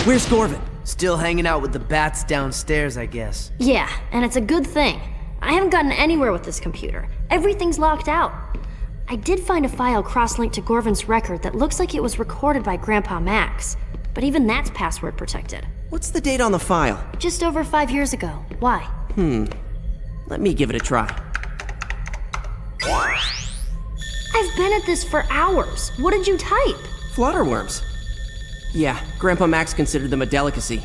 Where's Gorvin? Still hanging out with the bats downstairs, I guess. Yeah, and it's a good thing. I haven't gotten anywhere with this computer. Everything's locked out. I did find a file cross-linked to Gorvin's record that looks like it was recorded by Grandpa Max, but even that's password protected. What's the date on the file? Just over 5 years ago. Why? Let me give it a try. I've been at this for hours. What did you type? Flutterworms. Yeah, Grandpa Max considered them a delicacy.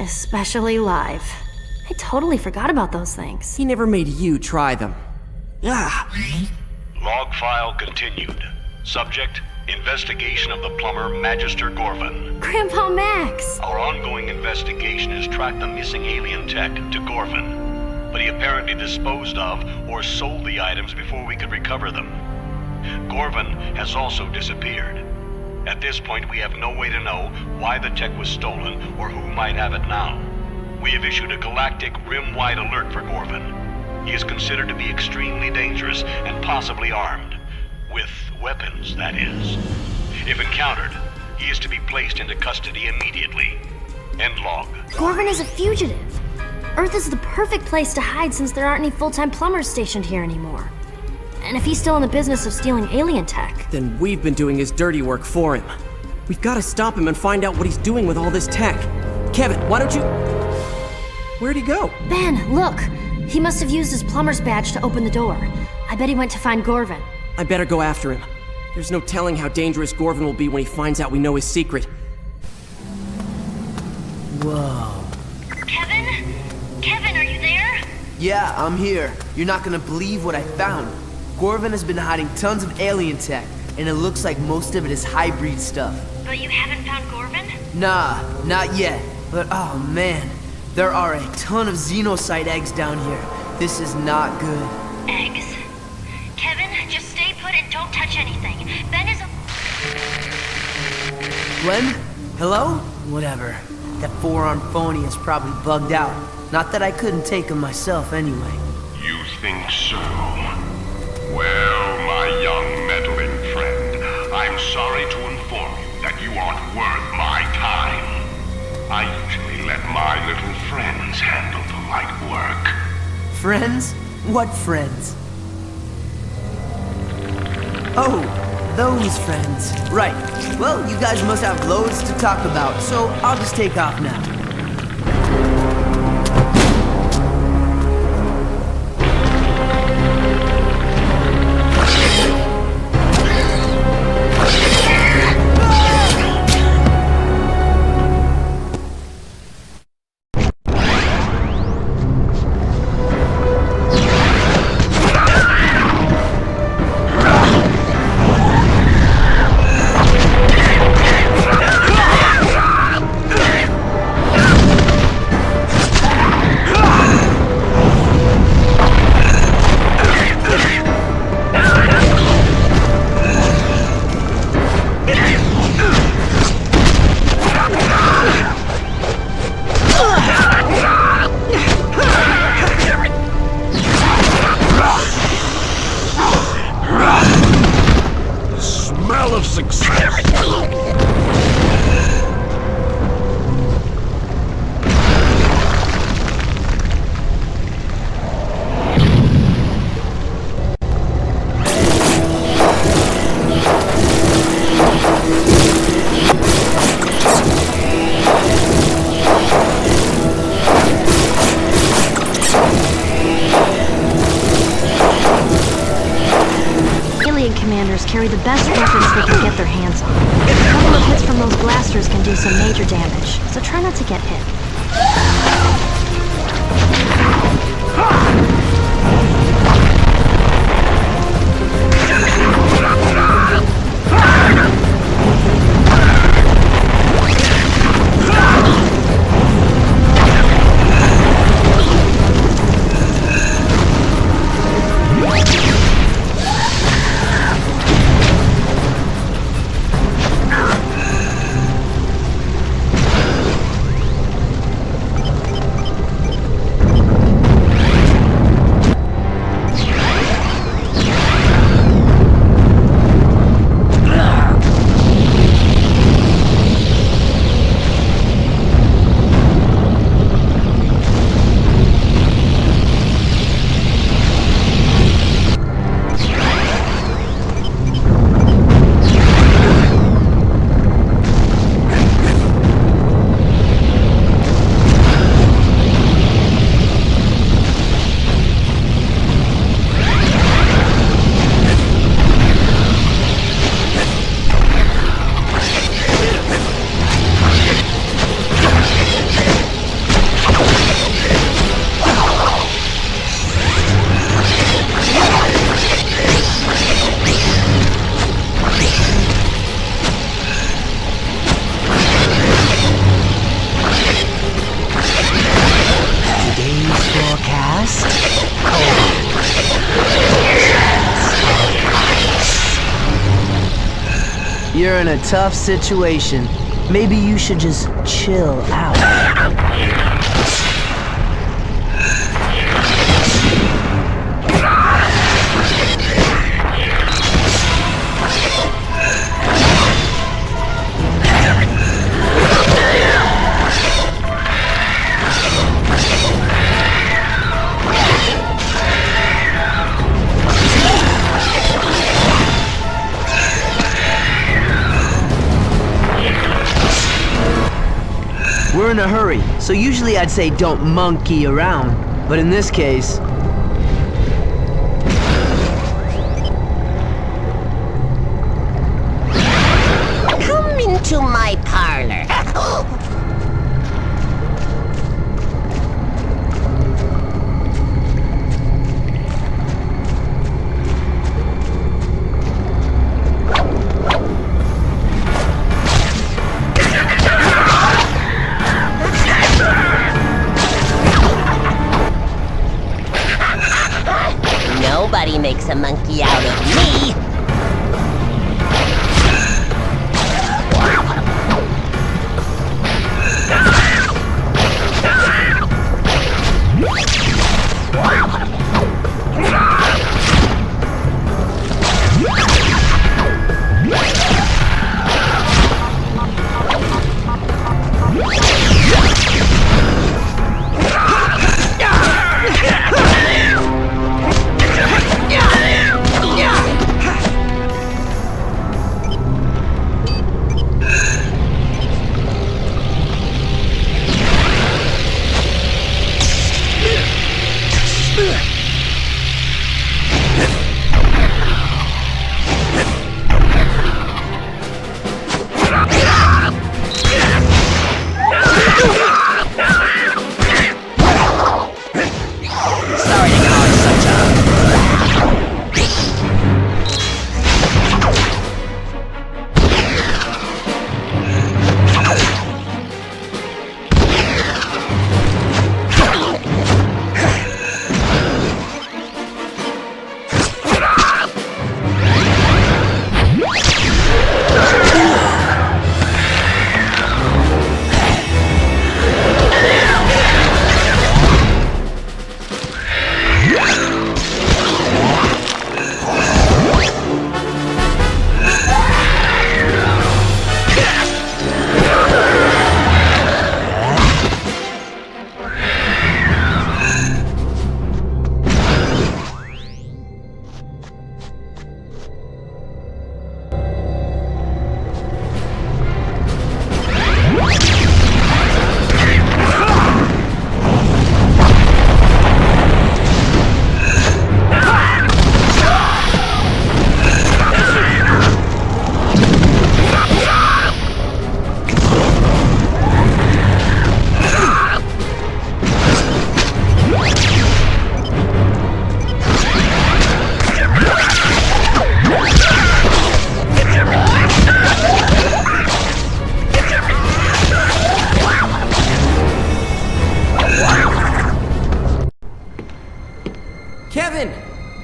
Especially live. I totally forgot about those things. He never made you try them. Ah! Log file continued. Subject, investigation of the plumber Magister Gorvin. Grandpa Max! Our ongoing investigation has tracked the missing alien tech to Gorvin, but he apparently disposed of or sold the items before we could recover them. Gorvin has also disappeared. At this point, we have no way to know why the tech was stolen or who might have it now. We have issued a galactic rim-wide alert for Gorvin. He is considered to be extremely dangerous and possibly armed. With weapons, that is. If encountered, he is to be placed into custody immediately. End log. Gorvin is a fugitive. Earth is the perfect place to hide since there aren't any full-time plumbers stationed here anymore. And if he's still in the business of stealing alien tech... Then we've been doing his dirty work for him. We've got to stop him and find out what he's doing with all this tech. Kevin, why don't you... Where'd he go? Ben, look! He must have used his plumber's badge to open the door. I bet he went to find Gorvin. I better go after him. There's no telling how dangerous Gorvin will be when he finds out we know his secret. Whoa. Kevin? Kevin, are you there? Yeah, I'm here. You're not gonna believe what I found. Gorvin has been hiding tons of alien tech, and it looks like most of it is hybrid stuff. But you haven't found Gorvin? Nah, not yet. But oh man, there are a ton of xenocyte eggs down here. This is not good. Eggs? Kevin, just stay put and don't touch anything. Ben is a... Glenn? Hello? Whatever. That four-armed phony is probably bugged out. Not that I couldn't take him myself anyway. You think so? Well, my young meddling friend, I'm sorry to inform you that you aren't worth my time. I usually let my little friends handle the light work. Friends? What friends? Oh, those friends. Right. Well, you guys must have loads to talk about, so I'll just take off now. Carry the best weapons they can get their hands on. A couple of hits from those blasters can do some major damage, so try not to get hit. You're in a tough situation. Maybe you should just chill out. We're in a hurry, so usually I'd say don't monkey around, but in this case... Come into my parlor. Nobody makes a monkey out of me!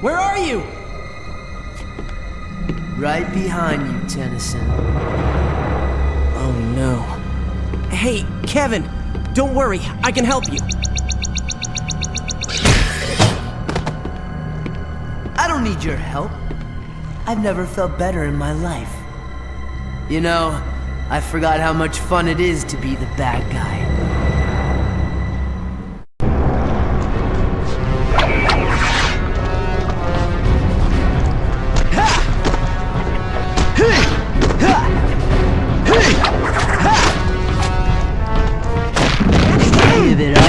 Where are you? Right behind you, Tennyson. Oh no. Hey, Kevin! Don't worry, I can help you. I don't need your help. I've never felt better in my life. You know, I forgot how much fun it is to be the bad guy. Give it up.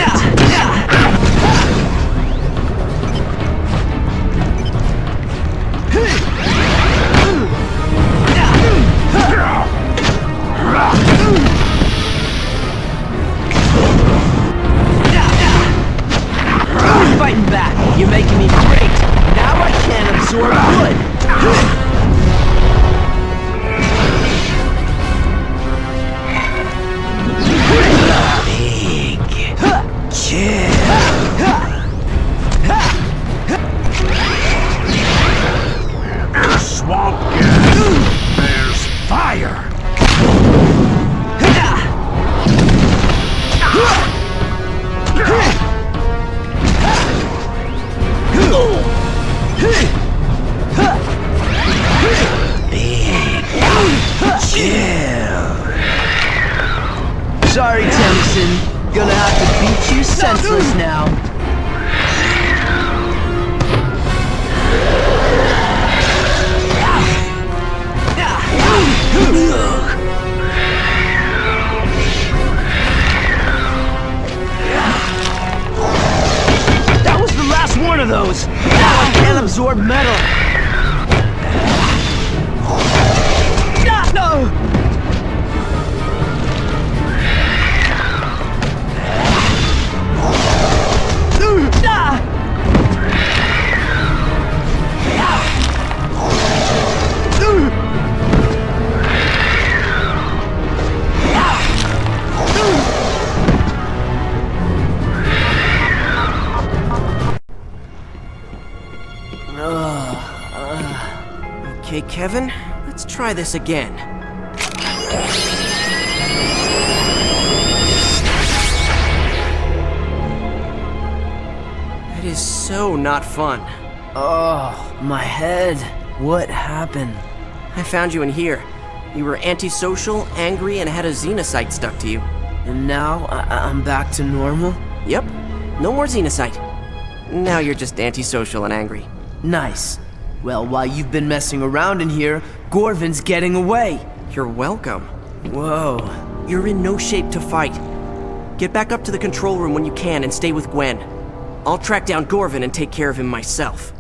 Sorry, Tennyson. Gonna have to beat you senseless now. That was the last one of those! Now I can't absorb metal! No! Okay, Kevin, let's try this again. It is so not fun. Oh, my head. What happened? I found you in here. You were antisocial, angry, and had a xenocyte stuck to you. And now I'm back to normal? Yep, no more xenocyte. Now you're just antisocial and angry. Nice. Well, while you've been messing around in here, Gorvin's getting away. You're welcome. Whoa. You're in no shape to fight. Get back up to the control room when you can and stay with Gwen. I'll track down Gorvin and take care of him myself.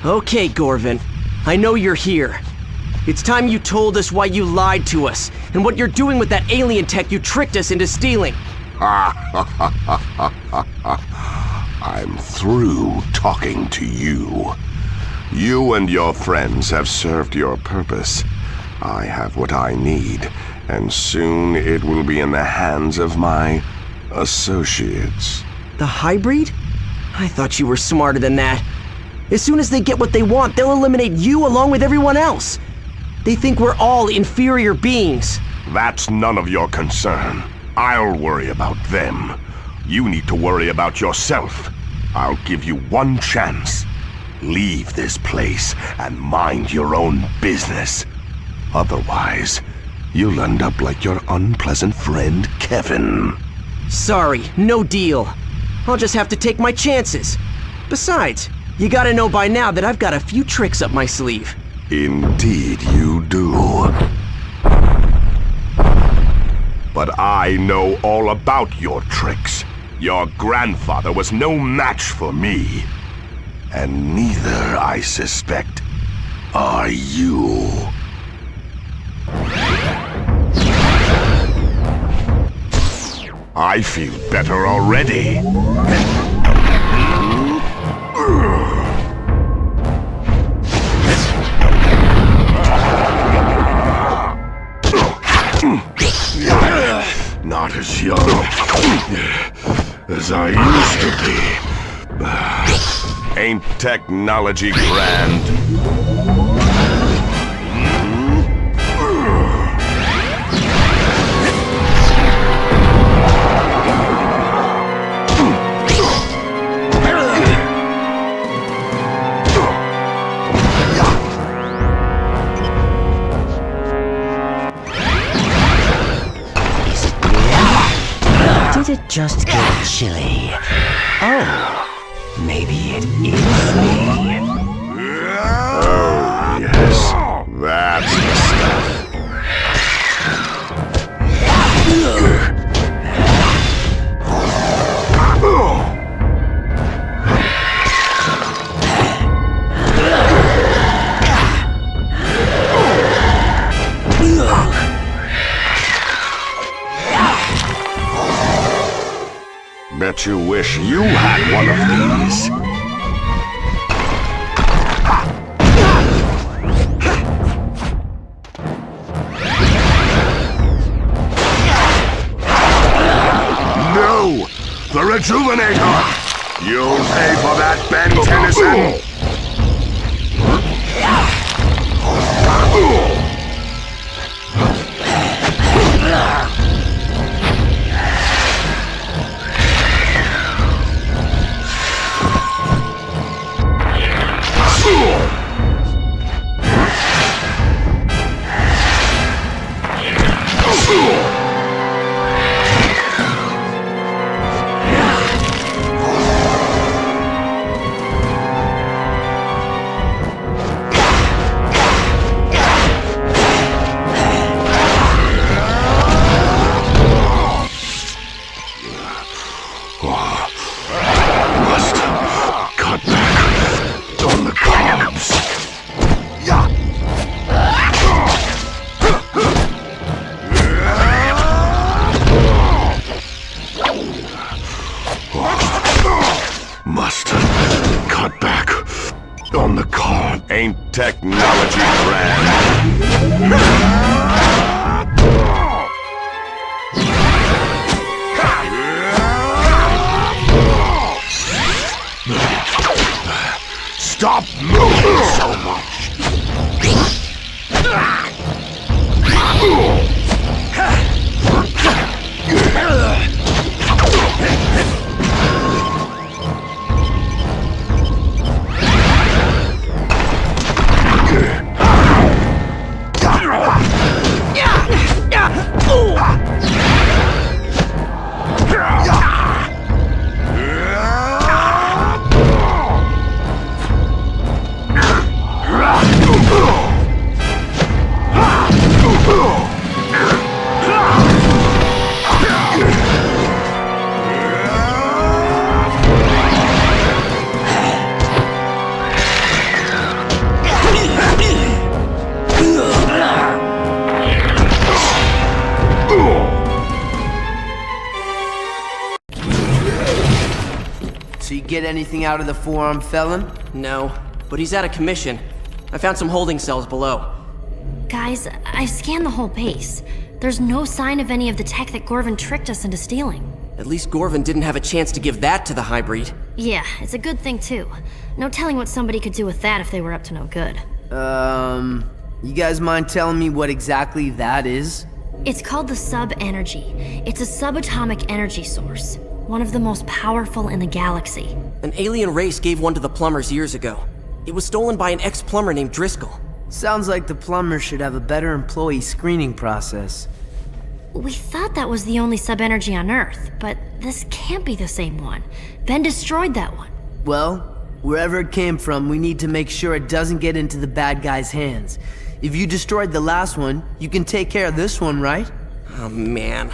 Okay, Gorvin. I know you're here. It's time you told us why you lied to us, and what you're doing with that alien tech you tricked us into stealing. I'm through talking to you. You and your friends have served your purpose. I have what I need, And soon it will be in the hands of my associates. The hybrid? I thought you were smarter than that. As soon as they get what they want, they'll eliminate you along with everyone else. They think we're all inferior beings. That's none of your concern. I'll worry about them. You need to worry about yourself. I'll give you one chance. Leave this place and mind your own business. Otherwise, you'll end up like your unpleasant friend, Kevin. Sorry, no deal. I'll just have to take my chances. Besides, you gotta know by now that I've got a few tricks up my sleeve. Indeed you do. But I know all about your tricks. Your grandfather was no match for me. And neither, I suspect, are you. I feel better already. Not as young as I used to be. Ain't technology grand? Did it just get chilly? Oh, maybe it is me. Oh, yes. That's the stuff. Bet you wish you had one of these. No! The Rejuvenator! You'll pay for that, Ben Tennyson! Ain't technology grand? Stop moving so much! So you get anything out of the four-armed felon? No, but he's out of commission. I found some holding cells below. Guys, I've scanned the whole base. There's no sign of any of the tech that Gorvin tricked us into stealing. At least Gorvin didn't have a chance to give that to the hybrid. Yeah, it's a good thing too. No telling what somebody could do with that if they were up to no good. You guys mind telling me what exactly that is? It's called the sub-energy. It's a subatomic energy source. One of the most powerful in the galaxy. An alien race gave one to the plumbers years ago. It was stolen by an ex-plumber named Driscoll. Sounds like the plumbers should have a better employee screening process. We thought that was the only sub-energy on Earth, but this can't be the same one. Ben destroyed that one. Well, wherever it came from, we need to make sure it doesn't get into the bad guy's hands. If you destroyed the last one, you can take care of this one, right? Oh man,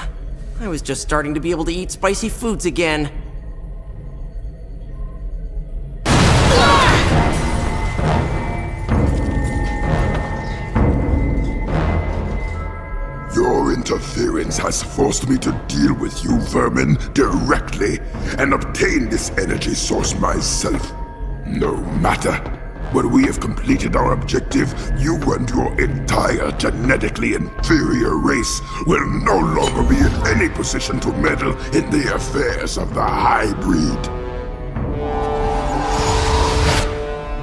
I was just starting to be able to eat spicy foods again. Your interference has forced me to deal with you vermin directly and obtain this energy source myself. No matter. When we have completed our objective, you and your entire genetically inferior race will no longer be in any position to meddle in the affairs of the hybrid.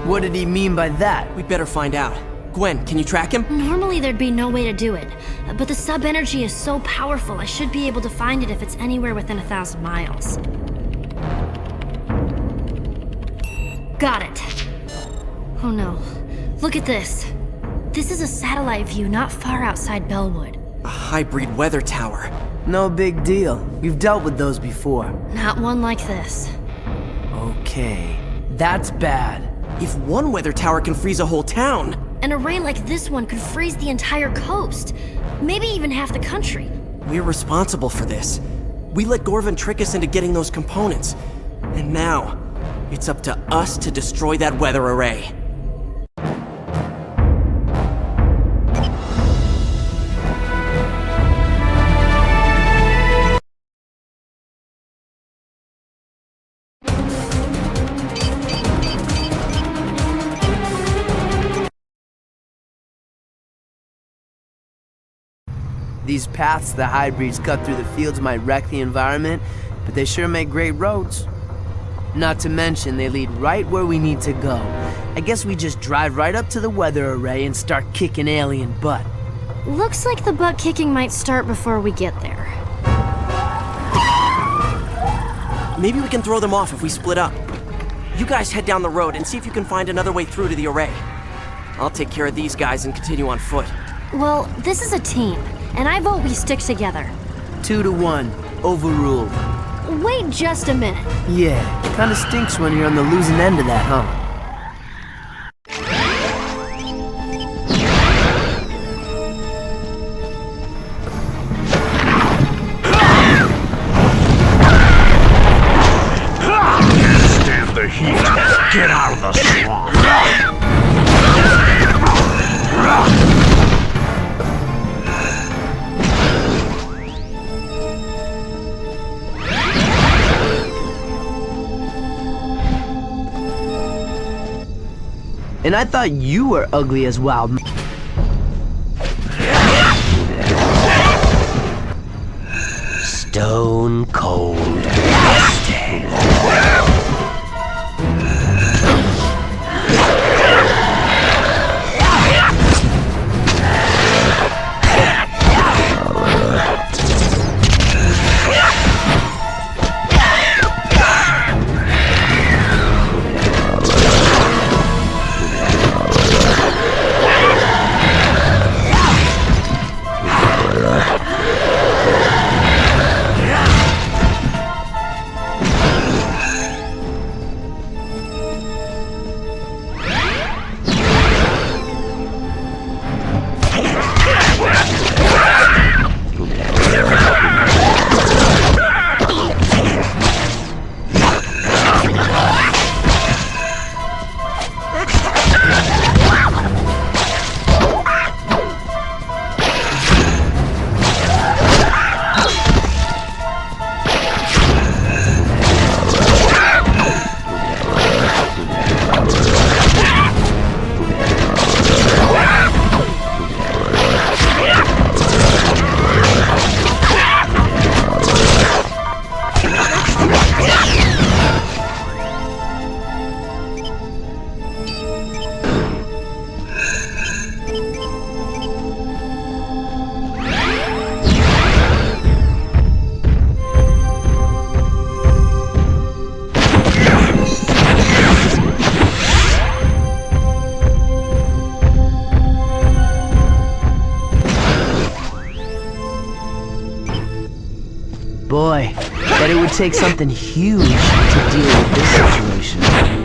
What did he mean by that? We'd better find out. Gwen, can you track him? Normally there'd be no way to do it, but the sub-energy is so powerful I should be able to find it if it's anywhere within 1,000 miles. Got it. Oh no. Look at this. This is a satellite view not far outside Bellwood. A hybrid weather tower. No big deal. We've dealt with those before. Not one like this. Okay, that's bad. If one weather tower can freeze a whole town... An array like this one could freeze the entire coast. Maybe even half the country. We're responsible for this. We let Gorvin trick us into getting those components. And now, it's up to us to destroy that weather array. These paths the hybrids cut through the fields might wreck the environment, but they sure make great roads. Not to mention, they lead right where we need to go. I guess we just drive right up to the weather array and start kicking alien butt. Looks like the butt kicking might start before we get there. Maybe we can throw them off if we split up. You guys head down the road and see if you can find another way through to the array. I'll take care of these guys and continue on foot. Well, this is a team, and I vote we stick together. 2 to 1, overruled. Wait just a minute. Yeah, kinda stinks when you're on the losing end of that, huh? Stand the heat. Get out of the swamp. And I thought you were ugly as well. Stone cold busted. Boy, bet it would take something huge to deal with this situation.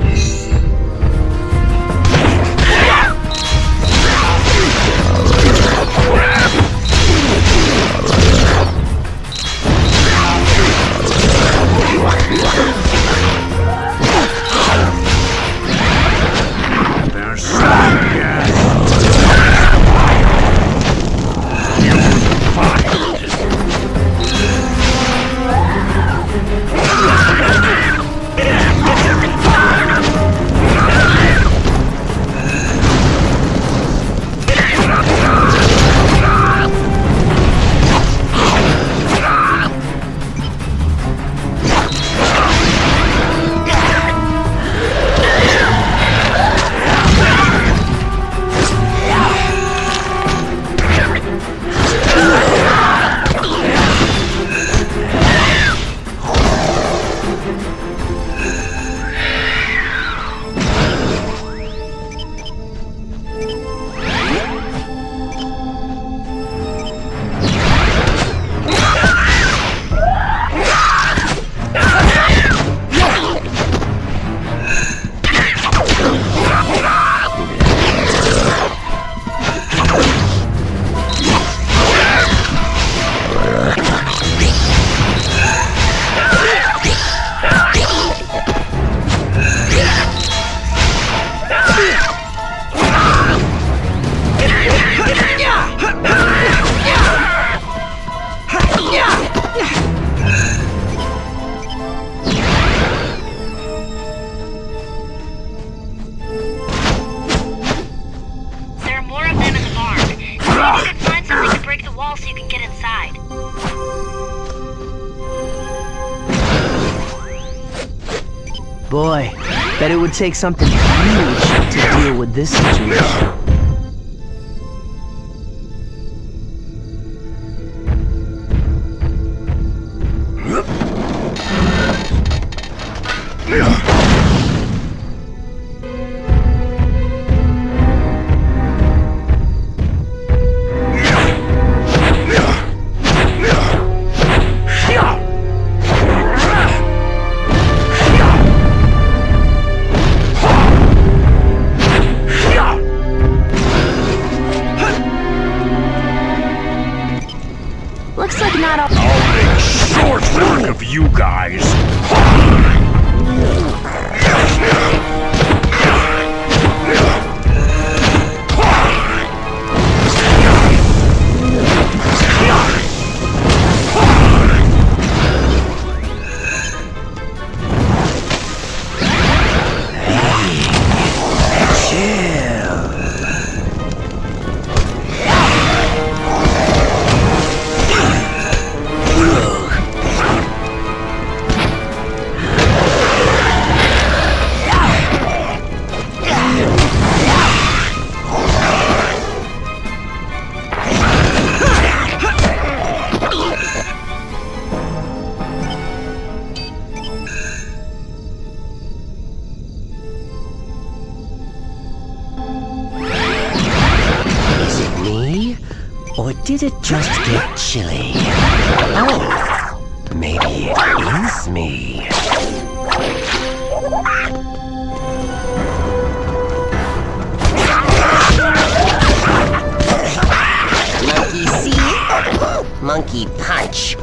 Boy, bet it would take something huge to deal with this situation. You guys. Or did it just get chilly? Oh, maybe it is me. Monkey see? Monkey punch.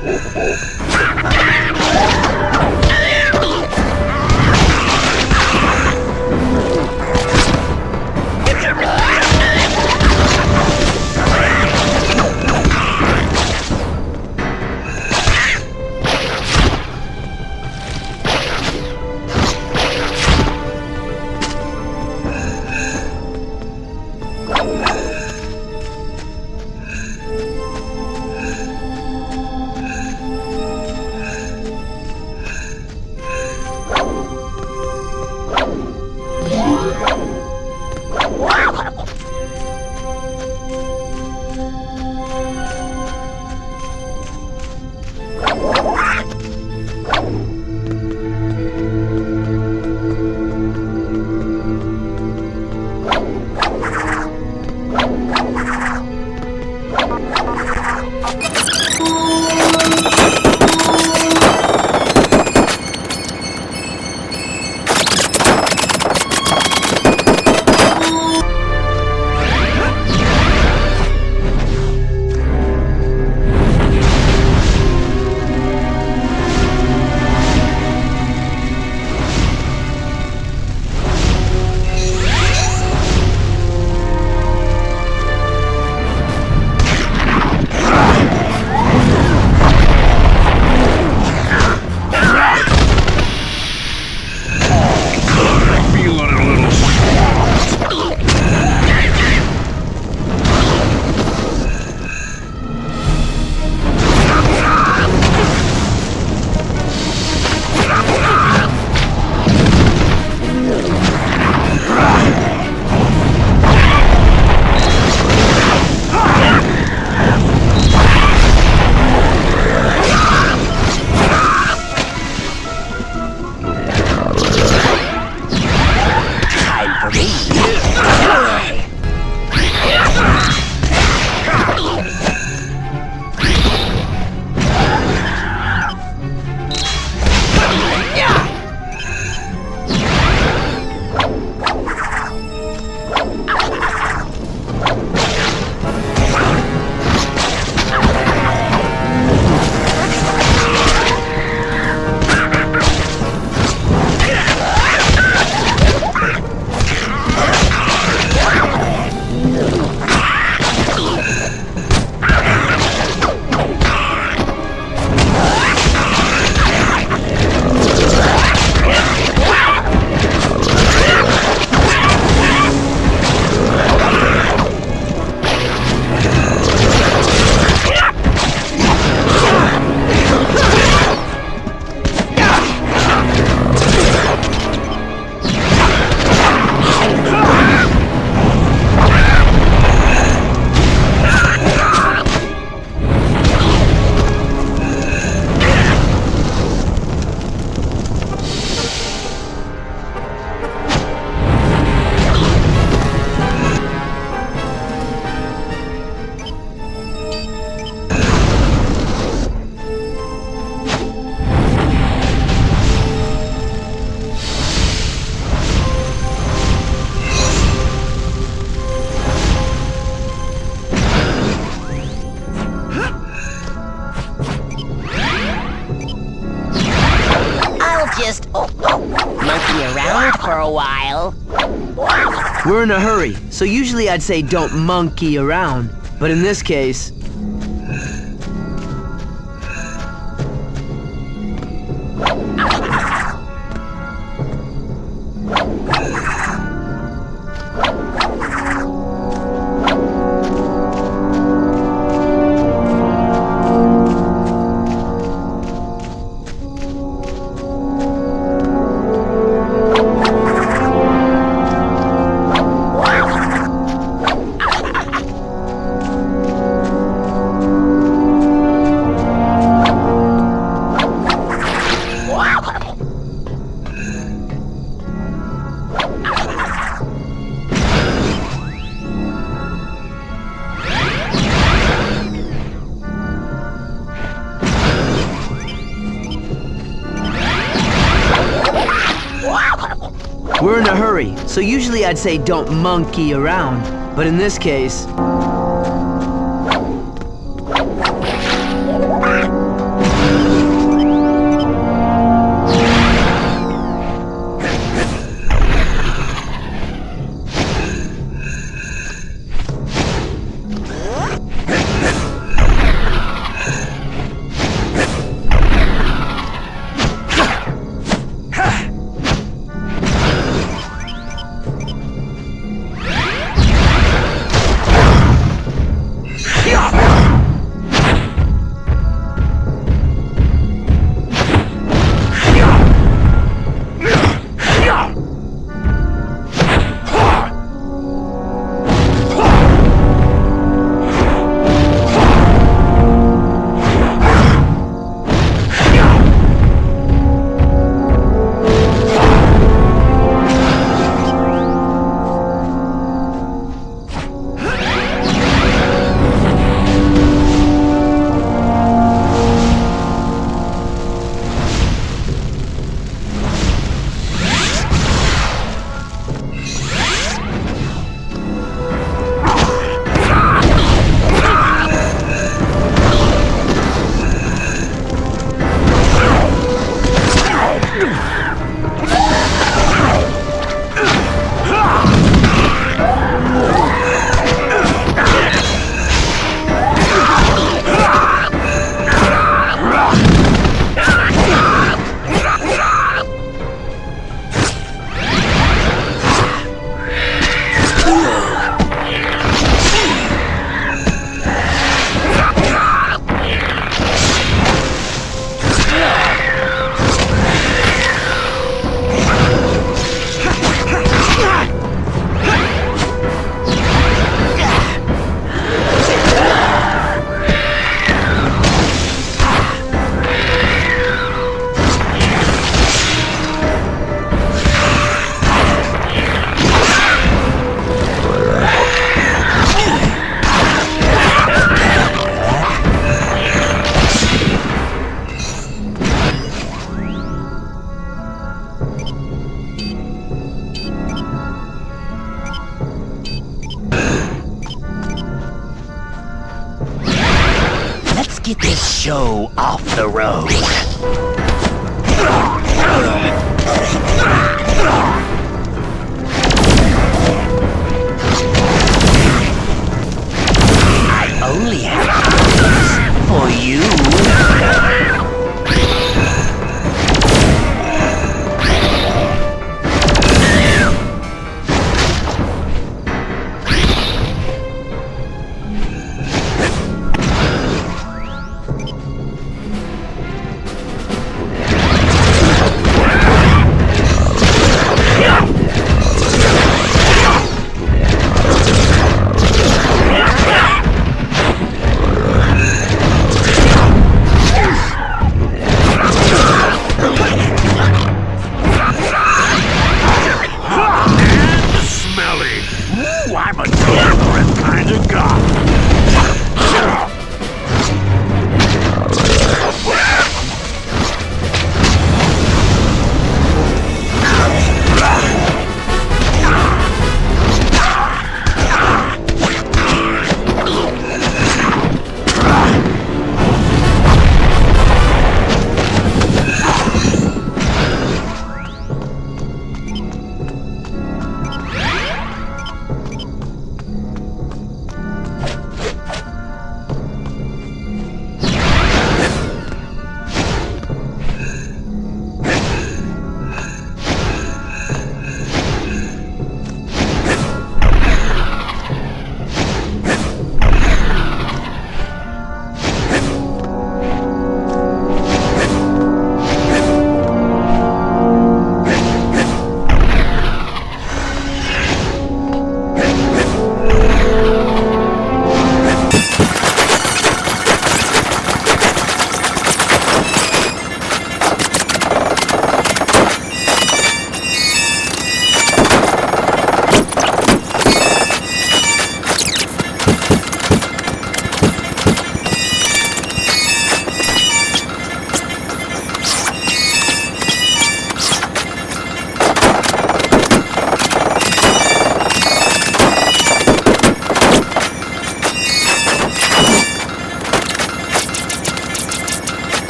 for a while. We're in a hurry, so usually I'd say don't monkey around. But in this case... We're in a hurry, so usually I'd say don't monkey around. But in this case... Get this show off the road. I only have this for you.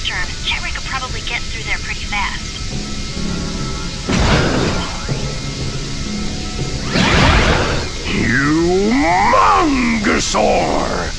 snowstorm, Cherry could probably get through there pretty fast. Humongosaur!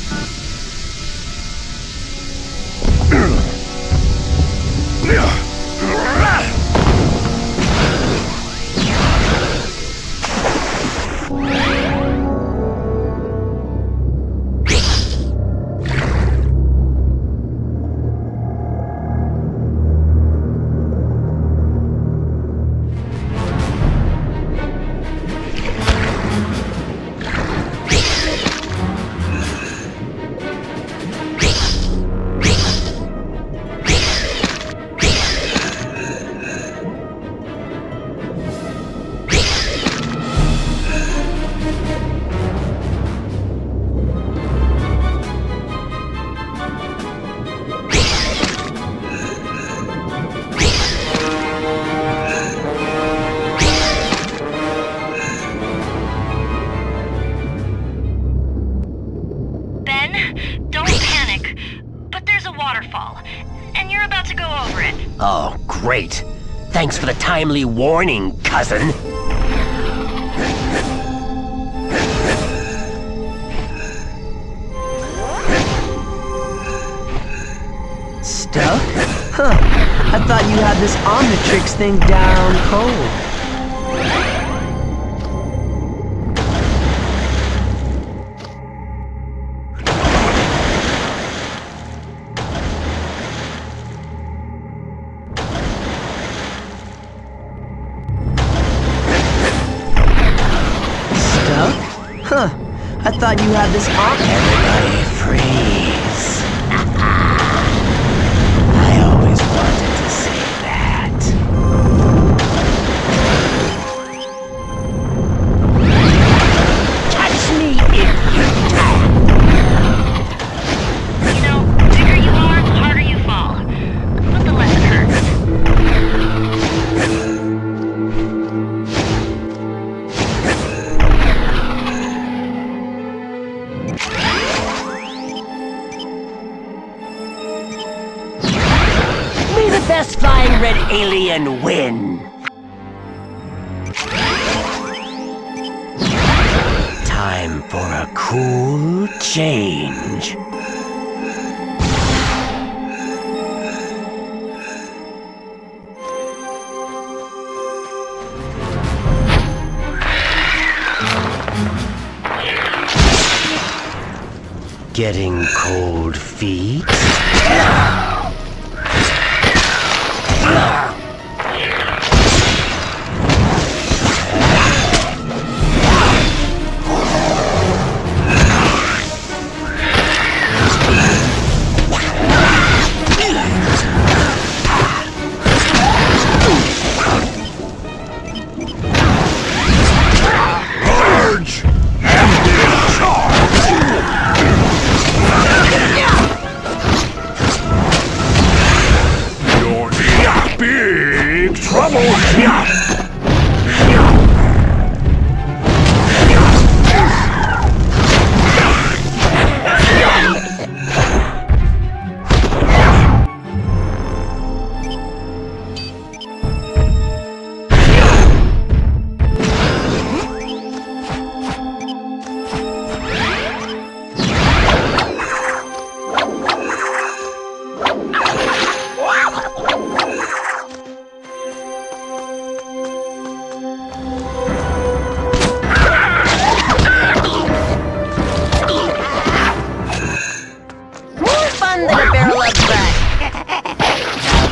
Oh, great. Thanks for the timely warning, cousin. Stuck? Huh. I thought you had this Omnitrix thing down cold. Huh. I thought you had this Everybody freeze. I always wanted to say that. Catch me if you can. You know, the bigger you are, the harder you fall. But the less it hurts. Best flying red alien win. Time for a cool change. Getting cold feet?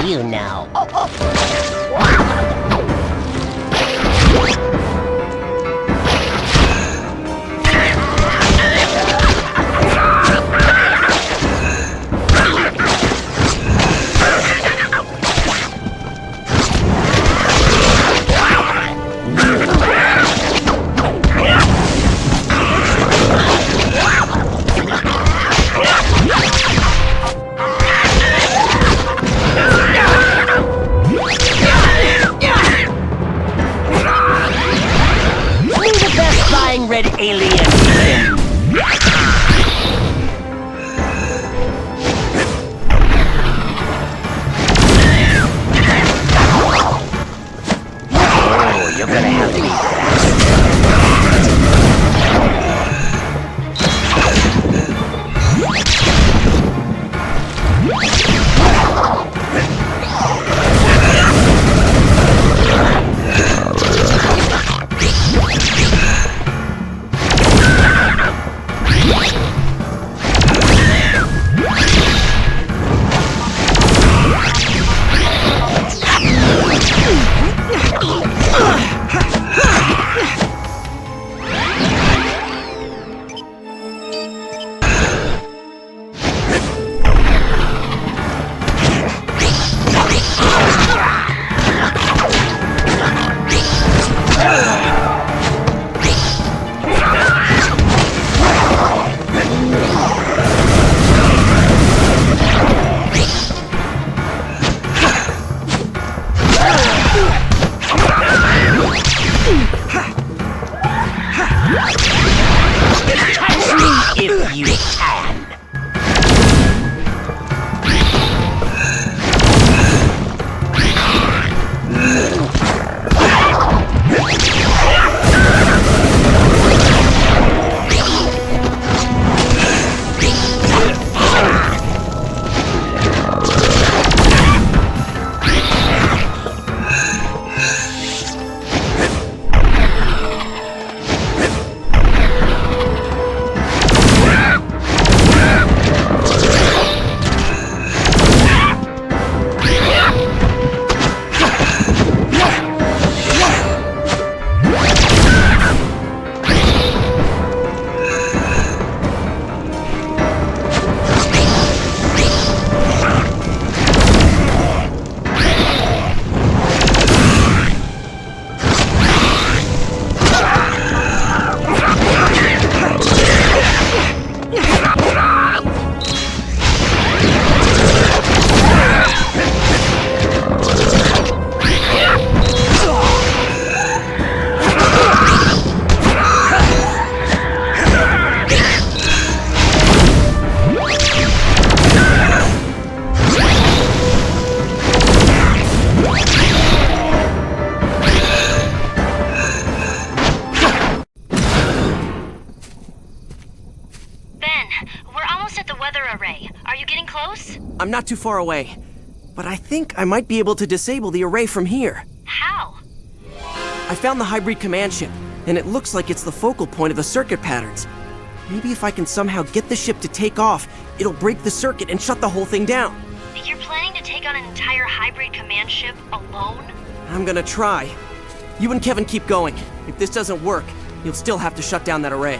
You know. not too far away. But I think I might be able to disable the array from here. How? I found the hybrid command ship, and it looks like it's the focal point of the circuit patterns. Maybe if I can somehow get the ship to take off, it'll break the circuit and shut the whole thing down. You're planning to take on an entire hybrid command ship alone? I'm gonna try. You and Kevin keep going. If this doesn't work, you'll still have to shut down that array.